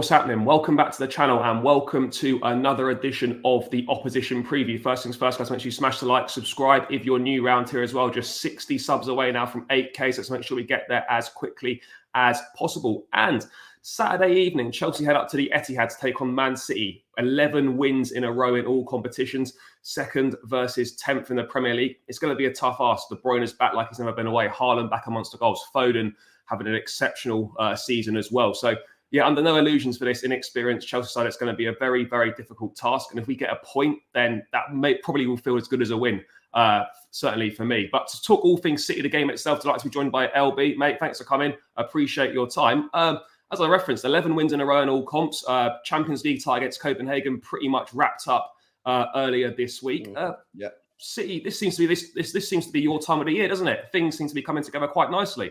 What's happening? Welcome back to the channel and welcome to another edition of the Opposition Preview. First things first, guys, make sure you smash the like, subscribe if you're new around here as well. Just 60 subs away now from 8K, so let's make sure we get there as quickly as possible. And Saturday evening, Chelsea head up to the Etihad to take on Man City. 11 wins in a row in all competitions, 2nd versus 10th in the Premier League. It's going to be a tough ask. De Bruyne's back like he's never been away. Haaland back amongst the goals. Foden having an exceptional season as well. So yeah, under no illusions for this inexperienced Chelsea side, it's going to be a very, very difficult task. And if we get a point, then that probably will feel as good as a win, certainly for me. But to talk all things City, the game itself, I'd like to be joined by LB. Mate, thanks for coming. I appreciate your time. As I referenced, 11 wins in a row in all comps. Champions League tie against Copenhagen pretty much wrapped up earlier this week. Yeah, City, this seems to be your time of the year, doesn't it? Things seem to be coming together quite nicely.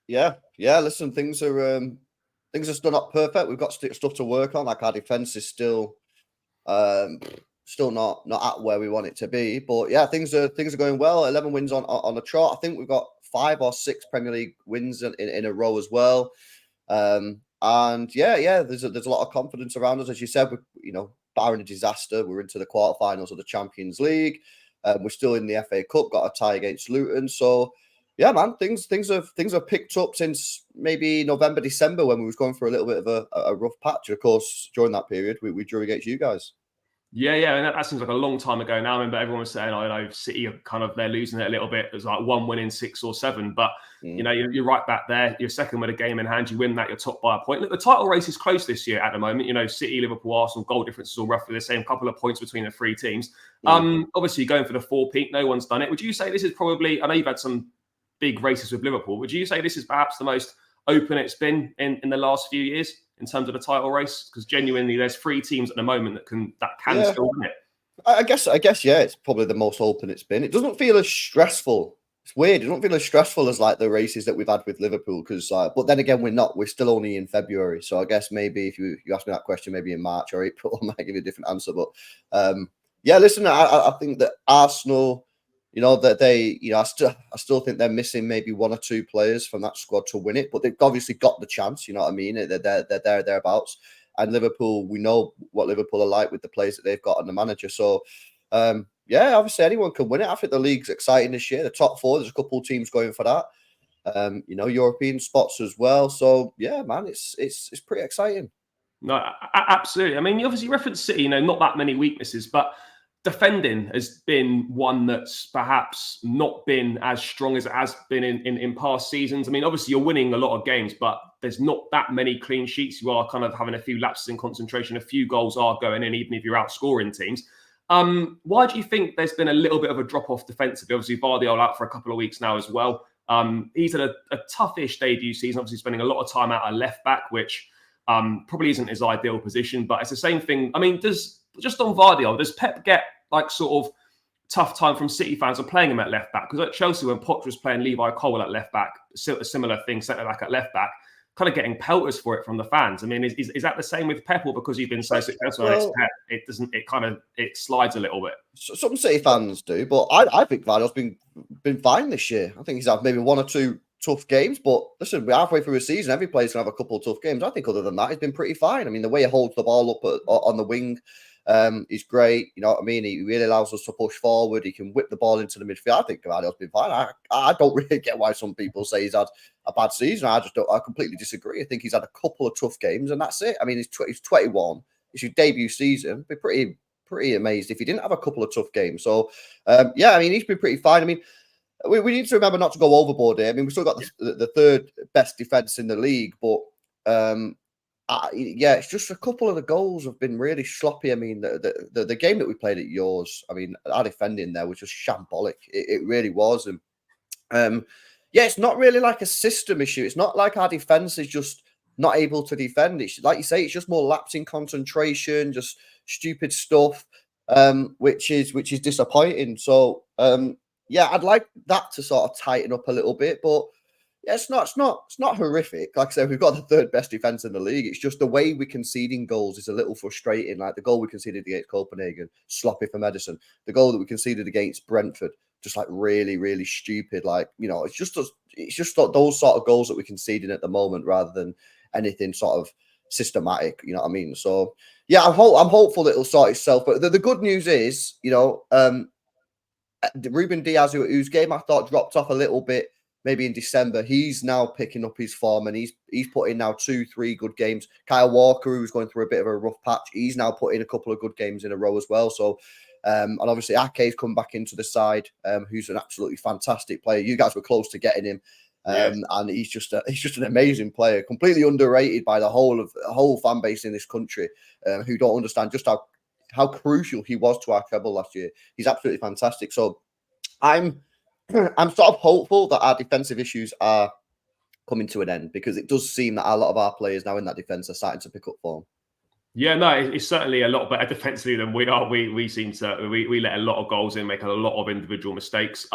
Yeah. Listen, things are still not perfect. We've got stuff to work on. Like our defense is still not at where we want it to be. But yeah, things are going well. 11 wins on the trot. I think we've got 5 or 6 Premier League wins in a row as well. And there's a lot of confidence around us, as you said. Barring a disaster, we're into the quarterfinals of the Champions League. We're still in the FA Cup. Got a tie against Luton. So yeah, man, things have picked up since maybe November, December, when we was going for a little bit of a rough patch. Of course, during that period, we drew against you guys. Yeah, and that seems like a long time ago now. I remember everyone was saying, I know City are they're losing it a little bit. There's like 1 win in 6 or 7, but you're right back there. You're second with a game in hand. You win that, you're top by a point. Look, the title race is close this year at the moment. City, Liverpool, Arsenal, goal difference is all roughly the same. Couple of points between the 3 teams. Obviously, going for the 4-peat. No one's done it. Would you say this is probably? I know you've had some big races with Liverpool. Would you say this is perhaps the most open it's been in the last few years in terms of the title race? Because genuinely, there's 3 teams at the moment that can still win it. I guess, yeah, it's probably the most open it's been. It doesn't feel as stressful. It's weird. It doesn't feel as stressful as like the races that we've had with Liverpool. Because, but then again, we're not. We're still only in February. So I guess maybe if you ask me that question, maybe in March or April, I might give you a different answer. But yeah, listen, I think that Arsenal, that they, I still think they're missing maybe 1 or 2 players from that squad to win it. But they've obviously got the chance. You know what I mean? They're thereabouts. And Liverpool, we know what Liverpool are like with the players that they've got and the manager. So, obviously anyone can win it. I think the league's exciting this year. The top 4, there's a couple of teams going for that. European spots as well. So, yeah, man, it's pretty exciting. No, absolutely. I mean, you obviously referenced City, not that many weaknesses, but defending has been one that's perhaps not been as strong as it has been in past seasons. I mean, obviously you're winning a lot of games, but there's not that many clean sheets. You are having a few lapses in concentration. A few goals are going in, even if you're outscoring teams. Why do you think there's been a little bit of a drop-off defensively? Obviously, Vardy out for a couple of weeks now as well. He's had a toughish debut season, obviously spending a lot of time out at left-back, which probably isn't his ideal position, but it's the same thing. I mean, just on Vardy, does Pep get sort of tough time from City fans of playing him at left back? Because at Chelsea, when Poch was playing Levi Cole at left back, a similar thing, centre back at left back, kind of getting pelters for it from the fans. I mean, is that the same with Pep, or because he's been so successful? Well, it slides a little bit. Some City fans do, but I think Vardy's been fine this year. I think he's had maybe 1 or 2 tough games, but listen, we're halfway through a season. Every player's gonna have a couple of tough games. I think other than that, he's been pretty fine. I mean, the way he holds the ball up on the wing. He's great, you know what I mean? He really allows us to push forward. He can whip the ball into the midfield. I think Gvardiol's been fine. I don't really get why some people say he's had a bad season. I completely disagree. I think he's had a couple of tough games, and that's it. I mean, he's 21. It's your debut season. Be pretty amazed if he didn't have a couple of tough games. So, I mean, he's been pretty fine. I mean, we need to remember not to go overboard here. I mean, we've still got the 3rd best defense in the league, but it's just a couple of the goals have been really sloppy. I mean, the game that we played at yours, I mean, our defending there was just shambolic. It really was. And it's not really like a system issue. It's not like our defense is just not able to defend. It's like you say, it's just more lapsing concentration, just stupid stuff, which is disappointing. So I'd like that to sort of tighten up a little bit, but yeah, it's not horrific. Like I said, we've got the 3rd best defense in the league. It's just the way we're conceding goals is a little frustrating. Like the goal we conceded against Copenhagen, sloppy from Edison. The goal that we conceded against Brentford, just like really, really stupid. Like, it's just those sort of goals that we're conceding at the moment, rather than anything sort of systematic. You know what I mean? So yeah, I'm hopeful that it'll sort itself. But the good news is, Ruben Diaz, whose game I thought dropped off a little bit maybe in December, he's now picking up his form, and he's put in now 2-3 good games. Kyle Walker, who was going through a bit of a rough patch, he's now put in a couple of good games in a row as well. So, and obviously Ake's come back into the side, who's an absolutely fantastic player. You guys were close to getting him. And he's just an amazing player, completely underrated by the whole fan base in this country, who don't understand just how crucial he was to our treble last year. He's absolutely fantastic. So I'm sort of hopeful that our defensive issues are coming to an end, because it does seem that a lot of our players now in that defense are starting to pick up form. Yeah, no, it's certainly a lot better defensively than we are. We seem to we let a lot of goals in, make a lot of individual mistakes.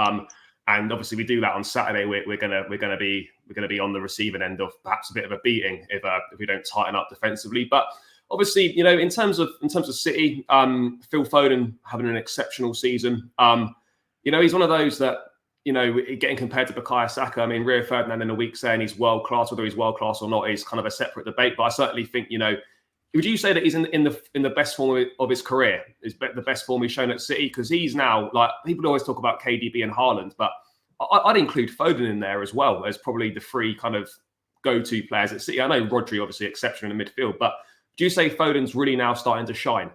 And obviously we do that on Saturday. We're gonna be on the receiving end of perhaps a bit of a beating if we don't tighten up defensively. But obviously, in terms of City, Phil Foden having an exceptional season. He's one of those that, getting compared to Bukayo Saka. I mean, Rio Ferdinand in a week saying he's world class, whether he's world class or not is kind of a separate debate. But I certainly think, would you say that he's in the best form of his career? Is the best form he's shown at City? Because he's now, like, people always talk about KDB and Haaland, but I'd include Foden in there as well as probably the three kind of go-to players at City. I know Rodri obviously exceptional in the midfield, but do you say Foden's really now starting to shine?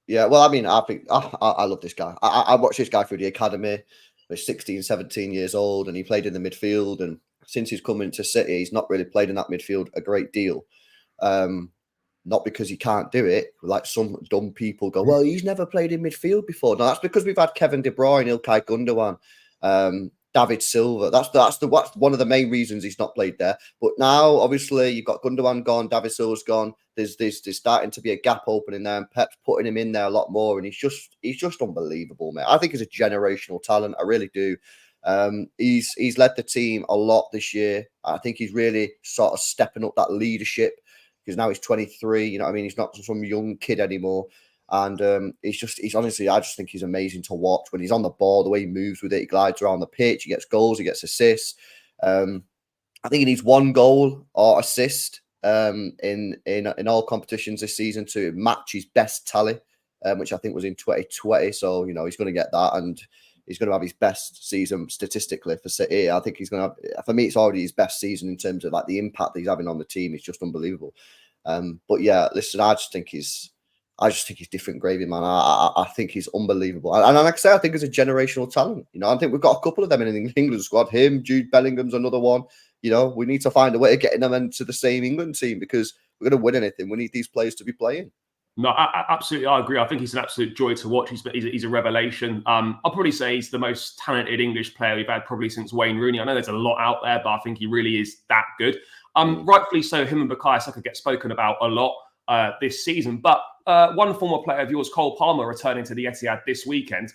Yeah, well, I mean, I think I love this guy. I watched this guy through the academy. He's 16, 17 years old, and he played in the midfield. And since he's come into City, he's not really played in that midfield a great deal. Not because he can't do it, like some dumb people go, well, he's never played in midfield before. No, that's because we've had Kevin De Bruyne, Ilkay Gundogan, David Silva. That's one of the main reasons he's not played there. But now, obviously, you've got Gundogan gone, David Silva's gone. There's starting to be a gap opening there, and Pep's putting him in there a lot more. And he's just unbelievable, mate. I think he's a generational talent. I really do. He's led the team a lot this year. I think he's really sort of stepping up that leadership, because now he's 23. You know what I mean? He's not some young kid anymore. And he's honestly, I just think he's amazing to watch when he's on the ball, the way he moves with it. He glides around the pitch, he gets goals, he gets assists. I think he needs 1 goal or assist in all competitions this season to match his best tally, which I think was in 2020. So, he's going to get that, and he's going to have his best season statistically for City. I think he's going to have, for me, it's already his best season in terms of like the impact that he's having on the team. It's just unbelievable. But yeah, listen, I just think he's different gravy, man. I think he's unbelievable. And like I say, I think he's a generational talent. I think we've got a couple of them in the England squad. Him, Jude Bellingham's another one. We need to find a way of getting them into the same England team, because we're going to win anything. We need these players to be playing. No, absolutely, I agree. I think he's an absolute joy to watch. He's a revelation. I'll probably say he's the most talented English player we've had probably since Wayne Rooney. I know there's a lot out there, but I think he really is that good. Rightfully so, him and Bukayo Saka get spoken about a lot this season. But one former player of yours, Cole Palmer, returning to the Etihad this weekend.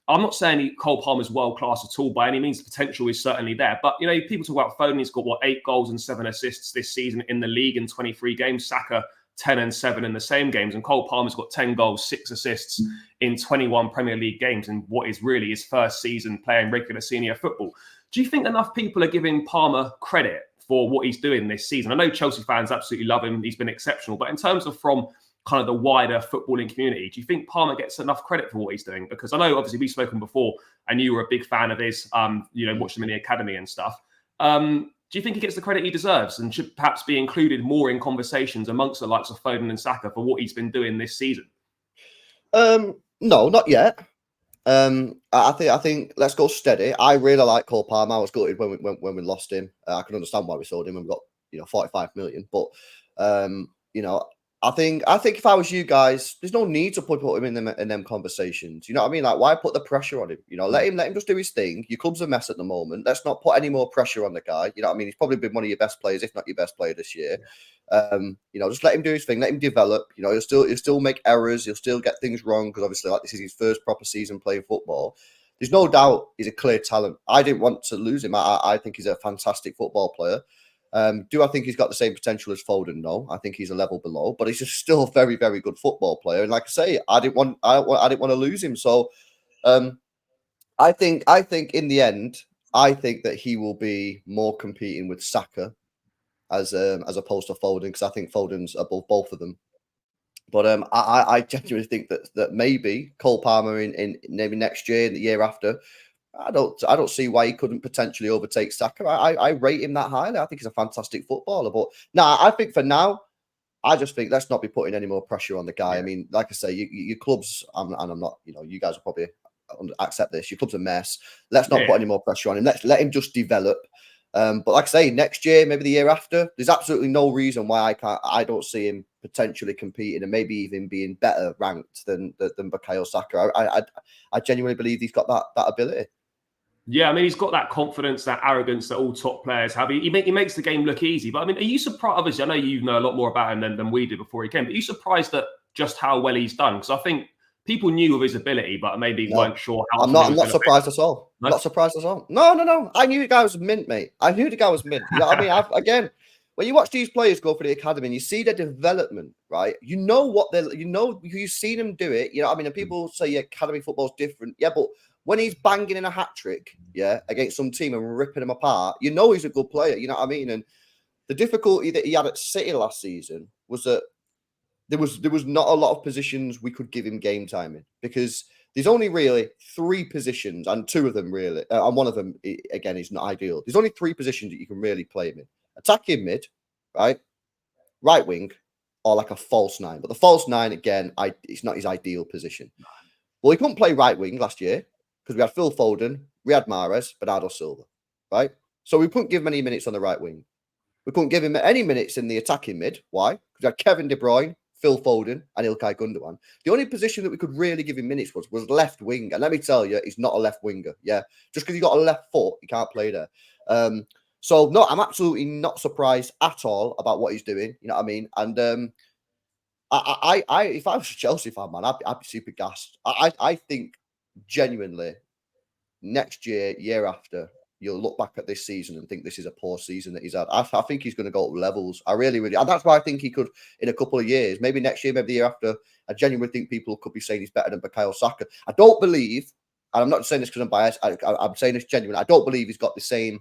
I'm not saying Cole Palmer's world class at all by any means. The potential is certainly there. But, people talk about Foden. He's got, 8 goals and 7 assists this season in the league in 23 games. Saka, 10 and 7 in the same games. And Cole Palmer's got 10 goals, 6 assists in 21 Premier League games in what is really his first season playing regular senior football. Do you think enough people are giving Palmer credit for what he's doing this season? I know Chelsea fans absolutely love him. He's been exceptional. But in terms of from kind of the wider footballing community, do you think Palmer gets enough credit for what he's doing? Because I know obviously we've spoken before and you were a big fan of his, watched him in the academy and stuff. Do you think he gets the credit he deserves and should perhaps be included more in conversations amongst the likes of Foden and Saka for what he's been doing this season? No, not yet. I think let's go steady. I really like Cole Palmer. I was gutted when we lost him. I can understand why we sold him and we got 45 million. But I think if I was you guys, there's no need to put him in them conversations. You know what I mean? Like, why put the pressure on him? Let him just do his thing. Your club's a mess at the moment. Let's not put any more pressure on the guy. You know what I mean? He's probably been one of your best players, if not your best player this year. Just let him do his thing. Let him develop. He'll still make errors. He'll still get things wrong, because obviously, like, this is his first proper season playing football. There's no doubt he's a clear talent. I didn't want to lose him. I think he's a fantastic football player. Do I think he's got the same potential as Foden? No, I think he's a level below, but he's just still a very, very good football player. And like I say, I didn't want to lose him. So, I think in the end, I think that he will be more competing with Saka as opposed to Foden, because I think Foden's above both of them. But I genuinely think that maybe Cole Palmer in maybe next year, the year after, I don't see why he couldn't potentially overtake Saka. I rate him that highly. I think he's a fantastic footballer. But I think for now, I just think let's not be putting any more pressure on the guy. Yeah. I mean, like I say, your clubs, and I'm not, you guys will probably accept this. Your club's a mess. Let's not put any more pressure on him. Let's let him just develop. But like I say, next year, maybe the year after, there's absolutely no reason why I don't see him potentially competing and maybe even being better ranked than Bukayo Saka. I genuinely believe he's got that ability. Yeah, I mean, he's got that confidence, that arrogance that all top players have. He makes the game look easy. But I mean, are you surprised? Obviously, I know you know a lot more about him than we did before he came. But are you surprised at just how well he's done? Because I think people knew of his ability, but maybe weren't sure how. I'm not surprised at all. No? Not surprised at all. No. I knew the guy was mint, mate. I knew the guy was mint. You know what I mean? Again, when you watch these players go for the academy and you see their development, right? You know what you've seen them do it. You know what I mean? And people say academy football's different. Yeah, but when he's banging in a hat trick, against some team and ripping them apart, you know he's a good player. You know what I mean? And the difficulty that he had at City last season was that there was not a lot of positions we could give him game time in, because there's only really 3 positions, and 2 of them really, and one of them again is not ideal. There's only 3 positions that you can really play him in: attacking mid, right wing, or like a false 9. But the false 9 again, it's not his ideal position. Well, he couldn't play right wing last year because we had Phil Foden, Riyad Mahrez, Bernardo Silva, right? So we couldn't give him any minutes on the right wing. We couldn't give him any minutes in the attacking mid. Why? Because we had Kevin De Bruyne, Phil Foden, and Ilkay Gundogan. The only position that we could really give him minutes was left wing. And let me tell you, he's not a left winger. Yeah. Just because he's got a left foot, he can't play there. So no, I'm absolutely not surprised at all about what he's doing. You know what I mean? And if I was a Chelsea fan, man, I'd be super gassed. I think genuinely next year, year after, you'll look back at this season and think this is a poor season that he's had. I think he's going to go up levels. I really, and that's why I think he could in a couple of years, maybe next year, maybe the year after. I genuinely think people could be saying he's better than Bukayo Saka. I don't believe, and I'm not saying this because I'm biased, I'm saying this genuinely, I don't believe he's got the same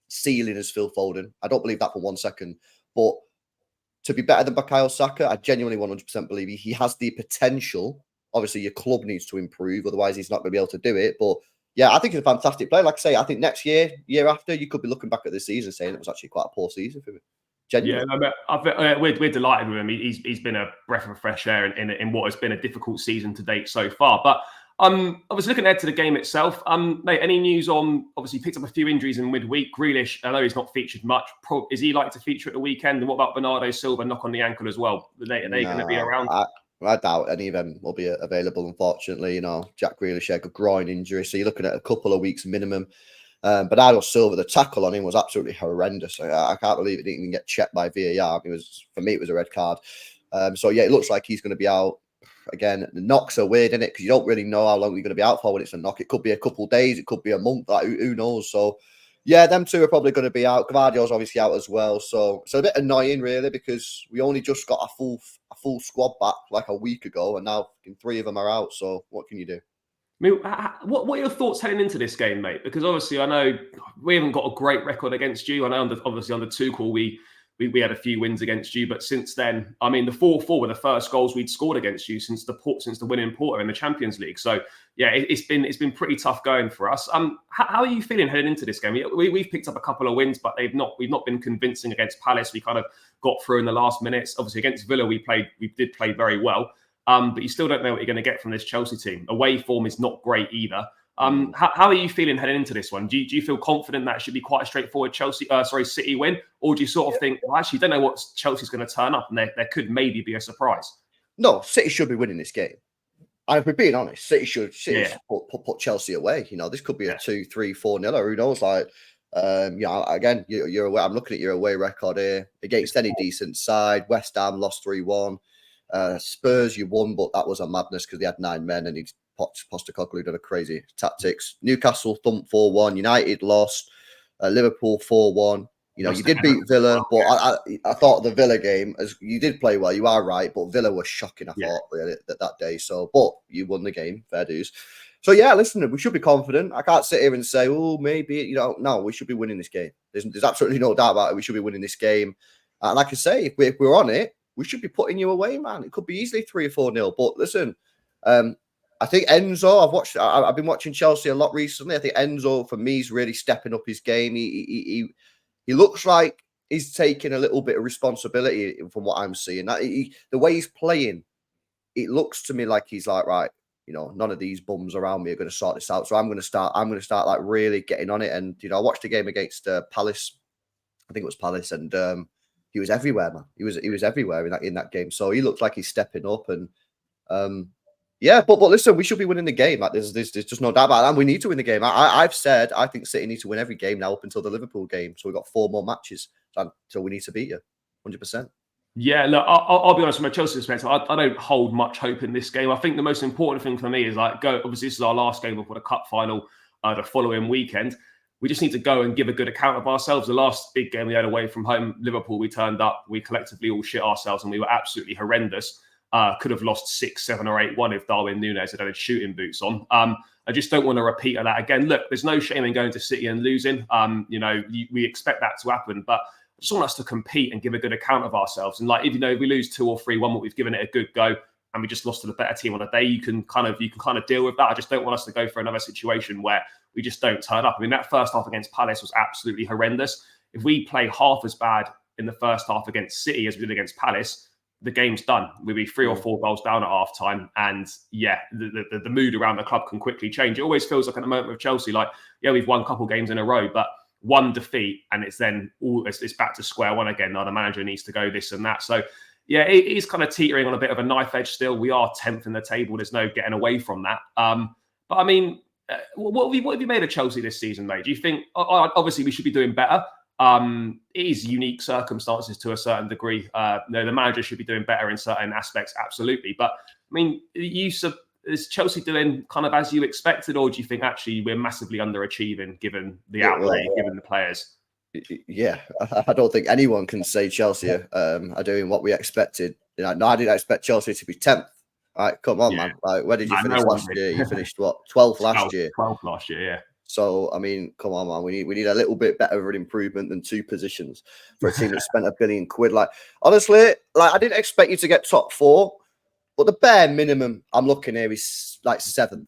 ceiling as Phil Foden. I don't believe that for 1 second. But to be better than Bukayo Saka, I genuinely 100% believe he has the potential. Obviously, your club needs to improve, otherwise he's not going to be able to do it. But yeah, I think he's a fantastic player. Like I say, I think next year, year after, you could be looking back at this season saying it was actually quite a poor season for him. Genuinely. Yeah, we're delighted with him. He's been a breath of fresh air in what has been a difficult season to date so far. But I was looking ahead to the game itself. Mate, any news on, obviously picked up a few injuries in midweek. Grealish, I know he's not featured much. Is he likely to feature at the weekend? And what about Bernardo Silva, knock on the ankle as well? Are they going to be around? I doubt any of them will be available, unfortunately. You know, Jack Grealish had a groin injury, so you're looking at a couple of weeks minimum. Bernardo Silva, the tackle on him was absolutely horrendous. I can't believe it didn't even get checked by VAR. For me, it was a red card. So yeah, it looks like he's going to be out. Again, the knocks are weird, isn't it? Because you don't really know how long you're going to be out for when it's a knock. It could be a couple of days, it could be a month. Like who knows? So yeah, them 2 are probably going to be out. Gvardiol's obviously out as well. So a bit annoying, really, because we only just got a full squad back like a week ago, and now 3 of them are out. So what can you do? I mean, what are your thoughts heading into this game, mate? Because obviously, I know we haven't got a great record against you. I know, obviously, on the Tuchel, we had a few wins against you, but since then, I mean, the 4-4 were the first goals we'd scored against you since the win in Porto in the Champions League. So yeah, it's been pretty tough going for us. How are you feeling heading into this game? We've picked up a couple of wins, but we've not been convincing against Palace. We kind of got through in the last minutes. Obviously, against Villa, we did play very well. But you still don't know what you're going to get from this Chelsea team. Away form is not great either. How are you feeling heading into this one? Do you feel confident that it should be quite a straightforward City win? Or do you sort of think, well, I actually don't know what Chelsea's going to turn up and there could maybe be a surprise? No, City should be winning this game. And if we're being honest, City should put Chelsea away. You know, this could be a 2-3, 4-0. Who knows? Like, again, you're away. I'm looking at your away record here against any decent side. West Ham lost 3-1. Spurs, you won, but that was a madness because they had 9 men and Postecoglou done a crazy tactics. Newcastle thumped 4-1. United lost. Liverpool 4-1. You know, you did beat Villa, but I thought the Villa game, as you did play well, you are right, but Villa was shocking, I thought, really, that day. So, but you won the game, fair dues. So yeah, listen, we should be confident. I can't sit here and say, oh, maybe, no, we should be winning this game. There's absolutely no doubt about it. We should be winning this game. And like I say, if we're on it, we should be putting you away, man. It could be easily 3 or 4-0. But listen, I think Enzo, I've been watching Chelsea a lot recently. I think Enzo, for me, is really stepping up his game. He looks like he's taking a little bit of responsibility from what I'm seeing. The way he's playing, it looks to me like he's like, right, none of these bums around me are going to sort this out. So I'm going to start like really getting on it. And, I watched the game against Palace. I think it was Palace. And he was everywhere, man. He was everywhere in that game. So he looks like he's stepping up. And yeah, but listen, we should be winning the game. Like there's just no doubt about that. And we need to win the game. I've said I think City need to win every game now up until the Liverpool game. So we've got 4 more matches. So we need to beat you, 100%. Yeah, look, I'll be honest, from a Chelsea perspective, I don't hold much hope in this game. I think the most important thing for me is obviously this is our last game before the cup final the following weekend. We just need to go and give a good account of ourselves. The last big game we had away from home, Liverpool, we turned up, we collectively all shit ourselves and we were absolutely horrendous. Could have lost 6, 7 or 8-1 if Darwin Núñez had shooting boots on. I just don't want to repeat of that again. Look, there's no shame in going to City and losing. We expect that to happen, but I just want us to compete and give a good account of ourselves. And if we lose 2 or 3-1, but we've given it a good go and we just lost to the better team on a day, you can kind of deal with that. I just don't want us to go for another situation where we just don't turn up. I mean, that first half against Palace was absolutely horrendous. If we play half as bad in the first half against City as we did against Palace, the game's done. We'll be 3 or 4 goals down at half time. And yeah, the mood around the club can quickly change. It always feels like at the moment with Chelsea, we've won a couple games in a row, but one defeat and it's then it's back to square one again. Now the manager needs to go this and that. So yeah, it is kind of teetering on a bit of a knife edge still. We are 10th in the table. There's no getting away from that. But I mean, what have you made of Chelsea this season, mate? Do you think, obviously we should be doing better? It is unique circumstances to a certain degree. The manager should be doing better in certain aspects, absolutely. But I mean, is Chelsea doing kind of as you expected, or do you think actually we're massively underachieving given the outlay, given the players? Yeah, I don't think anyone can say Chelsea are doing what we expected. No, I didn't expect Chelsea to be 10th. All right, come on, man. Where did you finish last year? You finished what, 12th last year? 12th last year, yeah. So, I mean, come on, man. We need a little bit better of an improvement than 2 positions for a team that spent £1 billion. Honestly, I didn't expect you to get top 4, but the bare minimum I'm looking here is 7th.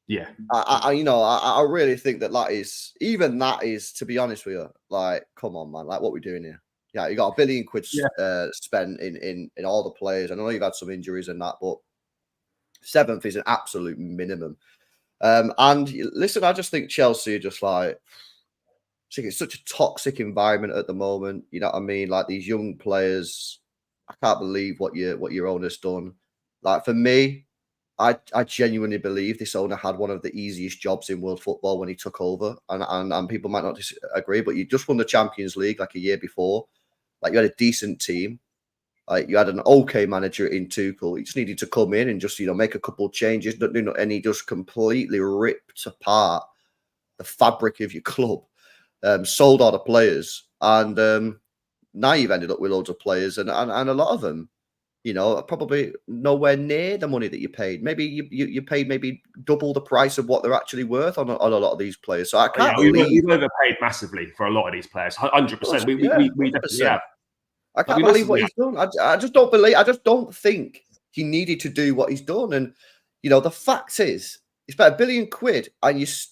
Yeah. I really think that is, to be honest with you, come on, man. What are we doing here? Yeah, you got £1 billion spent in all the players. I know you've had some injuries and that, but 7th is an absolute minimum. And listen, I just think Chelsea are just it's such a toxic environment at the moment. You know what I mean? These young players, I can't believe what your owner's done. For me, I genuinely believe this owner had one of the easiest jobs in world football when he took over. And people might not disagree, but you just won the Champions League a year before. You had a decent team. You had an okay manager in Tuchel. He just needed to come in and just, make a couple of changes. And he just completely ripped apart the fabric of your club, sold all the players. And now you've ended up with loads of players and a lot of them, probably nowhere near the money that you paid. Maybe you paid maybe double the price of what they're actually worth on a lot of these players. So I can't believe we've overpaid massively for a lot of these players. 100%. We definitely have. I can't believe what he's done. I just don't believe. I just don't think he needed to do what he's done. And the fact is, he spent £1 billion,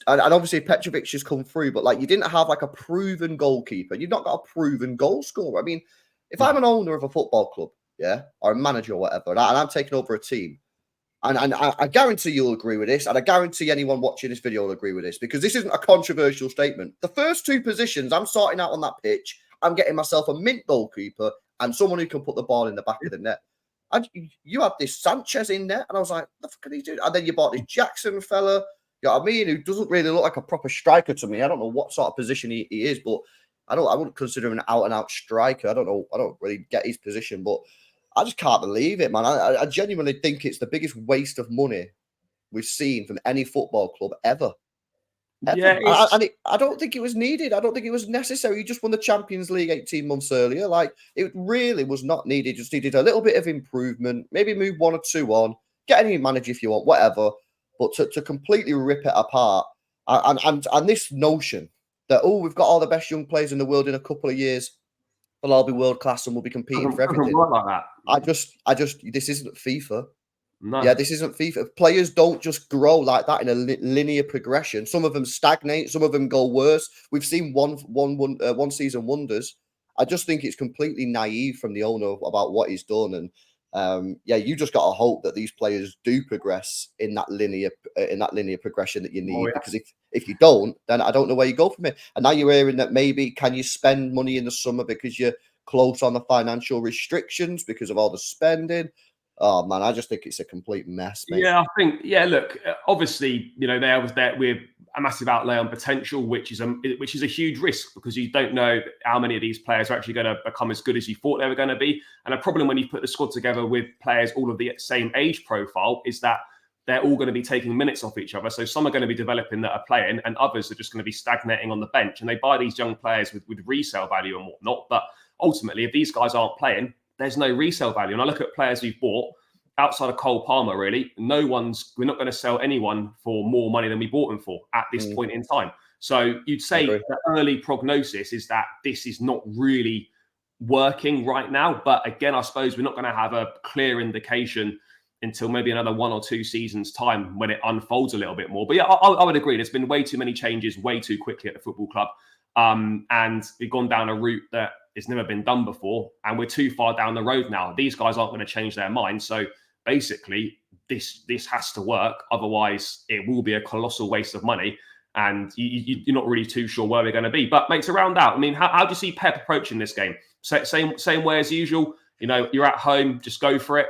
and obviously Petrovic has come through, but you didn't have a proven goalkeeper. You've not got a proven goal scorer. I mean, if I'm an owner of a football club, or a manager or whatever, and I'm taking over a team, and I guarantee you'll agree with this, and I guarantee anyone watching this video will agree with this, because this isn't a controversial statement. The first 2 positions I'm sorting out on that pitch, I'm getting myself a mint goalkeeper and someone who can put the ball in the back of the net. And you had this Sanchez in there, and I was like, what the fuck can he do? And then you bought this Jackson fella, you know what I mean, who doesn't really look like a proper striker to me. I don't know what sort of position he is, but I wouldn't consider him an out-and-out striker. I don't really get his position, but I just can't believe it, man. I genuinely think it's the biggest waste of money we've seen from any football club ever. Yeah, I don't think it was needed. I don't think it was necessary. You just won the Champions League 18 months earlier. It really was not needed. Just needed a little bit of improvement. Maybe move 1 or 2 on. Get any manager if you want, whatever. But to completely rip it apart, and this notion that, oh, we've got all the best young players in the world in a couple of years, they'll all be world class and we'll be competing for Doesn't everything. work like that. This isn't FIFA. No. Yeah, this isn't FIFA. Players don't just grow like that in a linear progression. Some of them stagnate. Some of them go worse. We've seen one season wonders. I just think it's completely naive from the owner about what he's done. And yeah, you just got to hope that these players do progress in that linear progression that you need. Yeah. Because if you don't, then I don't know where you go from it. And now you're hearing that maybe can you spend money in the summer because you're close on the financial restrictions because of all the spending. Oh man, I just think it's a complete mess, mate. Yeah, I think. Yeah, look, obviously, we're a massive outlay on potential, which is a huge risk because you don't know how many of these players are actually going to become as good as you thought they were going to be. And a problem when you put the squad together with players all of the same age profile is that they're all going to be taking minutes off each other. So some are going to be developing that are playing, and others are just going to be stagnating on the bench. And they buy these young players with resale value and whatnot. But ultimately, if these guys aren't playing, there's no resale value. And I look at players we've bought outside of Cole Palmer, really, we're not going to sell anyone for more money than we bought them for at this point in time. So you'd say the early prognosis is that this is not really working right now. But again, I suppose we're not going to have a clear indication until maybe another 1 or 2 seasons time when it unfolds a little bit more. But yeah, I would agree. There's been way too many changes way too quickly at the football club. And we've gone down a route that has never been done before. And we're too far down the road now. These guys aren't going to change their mind. So basically, this has to work. Otherwise, it will be a colossal waste of money. And you're not really too sure where we're going to be. But mate, to round out, I mean, how do you see Pep approaching this game? Same way as usual. You're at home, just go for it.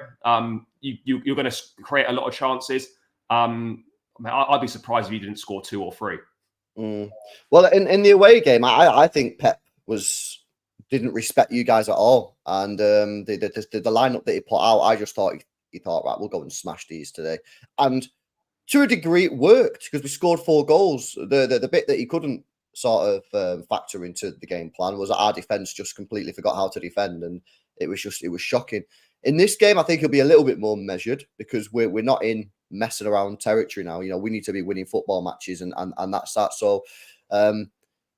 You're going to create a lot of chances. I'd be surprised if you didn't score 2 or 3. Well, in the away game, I think Pep didn't respect you guys at all. And the lineup that he put out, I just thought he thought, right, we'll go and smash these today. And to a degree, it worked because we scored 4 goals. The bit that he couldn't sort of factor into the game plan was that our defense just completely forgot how to defend, and it was shocking. In this game, I think he'll be a little bit more measured because we're not in messing around territory now. We need to be winning football matches, and that's that. So,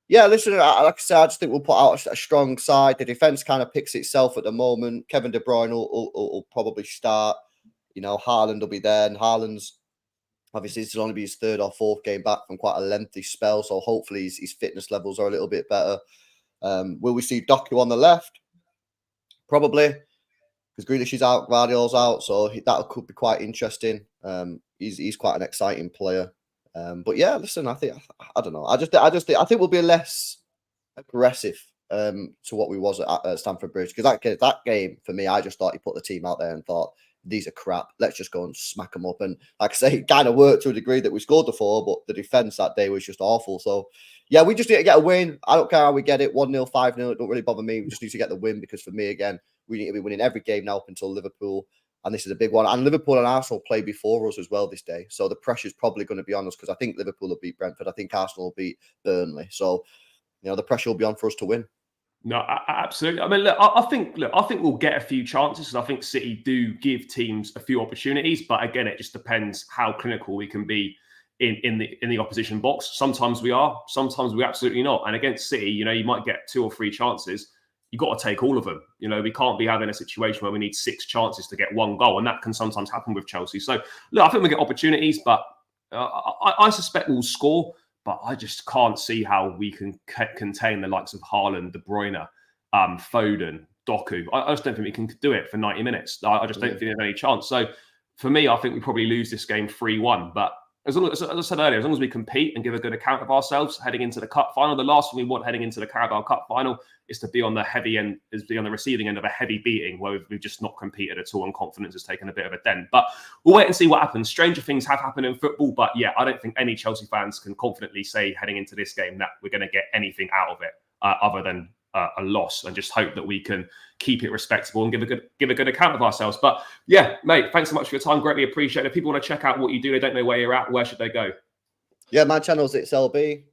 yeah, listen, like I said, I just think we'll put out a strong side. The defense kind of picks itself at the moment. Kevin De Bruyne will probably start. Haaland will be there, and Haaland's obviously this will only be his 3rd or 4th game back from quite a lengthy spell. So hopefully his fitness levels are a little bit better. Will we see Doku on the left? Probably, because Grealish is out, Guardiola's out, so that could be quite interesting. He's quite an exciting player. But yeah, listen, I don't know. I think we'll be less aggressive to what we was at Stamford Bridge, because that game for me, I just thought he put the team out there and thought these are crap. Let's just go and smack them up. And like I say, it kind of worked to a degree that we scored the 4, but the defense that day was just awful. So yeah, we just need to get a win. I don't care how we get it, 1-0, 5-0. It don't really bother me. We just need to get the win, because for me, again, we need to be winning every game now up until Liverpool. And this is a big one. And Liverpool and Arsenal play before us as well this day. So the pressure's probably going to be on us, because I think Liverpool will beat Brentford. I think Arsenal will beat Burnley. So, the pressure will be on for us to win. No, absolutely. I mean, look, I think we'll get a few chances, because I think City do give teams a few opportunities. But again, it just depends how clinical we can be in the opposition box. Sometimes we are, sometimes we absolutely not. And against City, you might get 2 or 3 chances. You've got to take all of them. We can't be having a situation where we need 6 chances to get 1 goal, and that can sometimes happen with Chelsea. So, look, I think we get opportunities, but I suspect we'll score. But I just can't see how we can contain the likes of Haaland, De Bruyne, Foden, Doku. I just don't think we can do it for 90 minutes. I just don't think there's any chance. So for me, I think we probably lose this game 3-1. But as I said earlier, as long as we compete and give a good account of ourselves heading into the cup final, the last thing we want heading into the Carabao Cup final is to be on the receiving end of a heavy beating where we've just not competed at all and confidence has taken a bit of a dent. But we'll wait and see what happens. Stranger things have happened in football, but yeah, I don't think any Chelsea fans can confidently say heading into this game that we're going to get anything out of it other than a loss, and just hope that we can keep it respectable and give a good account of ourselves. But yeah, mate, thanks so much for your time. Greatly appreciate it. If people want to check out what you do, they don't know where you're at, where should they go? Yeah, my channel's XLB.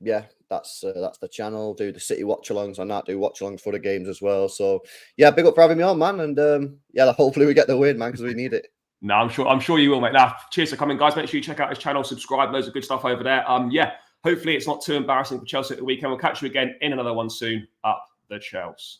Yeah, that's the channel. Do the City watch-alongs on that. Do watch-alongs for the games as well. So yeah, big up for having me on, man. And yeah, hopefully we get the win, man, because we need it. No, I'm sure you will, mate. Now, cheers for coming, guys. Make sure you check out his channel, subscribe. Loads of good stuff over there. Yeah, hopefully it's not too embarrassing for Chelsea at the weekend. We'll catch you again in another one soon. Up the Chels.